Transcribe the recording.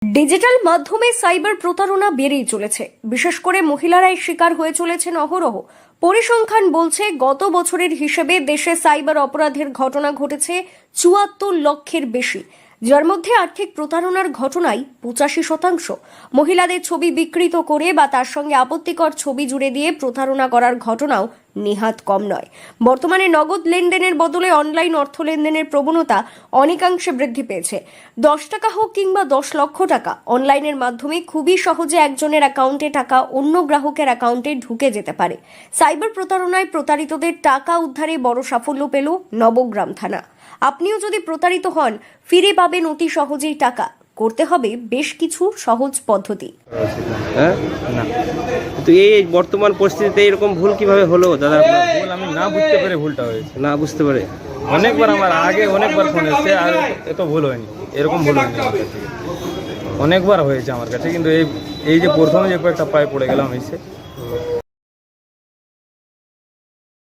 Digital মাধ্যমে cyber প্রতারণা বেড়েই চলেছে। বিশেষ করে মহিলারাই শিকার হয়ে চলেছেন অহরহ। পরিসংখ্যান বলছে গত বছরের হিসেবে দেশে সাইবার অপরাধের ঘটনা ঘটেছে ৭৪ লক্ষের বেশি, যার মধ্যে আর্থিক প্রতারণার ঘটনাই ৮৫%। মহিলাদের ছবি বিকৃত করে বা তার সঙ্গে আপত্তিকর ছবি জুড়ে দিয়ে প্রতারণা করার ঘটনাও নেহাত কম নয়। বর্তমানে নগদ লেনদেনের বদলে অনলাইন অর্থ লেনদেনের প্রবণতা অনেকাংশে বৃদ্ধি পেয়েছে। ১০ টাকা হোক কিংবা ১০ লক্ষ টাকা, অনলাইনের মাধ্যমে খুবই সহজে একজনের অ্যাকাউন্টে টাকা অন্য গ্রাহকের অ্যাকাউন্টে ঢুকে যেতে পারে। সাইবার প্রতারণায় প্রতারিতদের টাকা উদ্ধারে বড় সাফল্য পেল নবগ্রাম থানা। আপনিও যদি প্রতারিত হন, ফিরে পাবেন অতি সহজেই টাকা। করতে হবে বেশ কিছু সহজ পদ্ধতি। হ্যাঁ না, তো এই বর্তমান পরিস্থিতিতে এরকম ভুল কিভাবে হলো দাদা? ভুল আমি না বুঝতে পেরে ভুলটা হয়েছে। না বুঝতে পারে অনেকবার আমার আগে অনেকবার ফোন এসেছে, আর এত ভুল হয়নি, এরকম ভুল হয়নি আমার কাছে। অনেকবার হয়েছে আমার কাছে, কিন্তু এই যে প্রথমে যে কয়েকটা পায়ে পড়ে গেলাম এসে,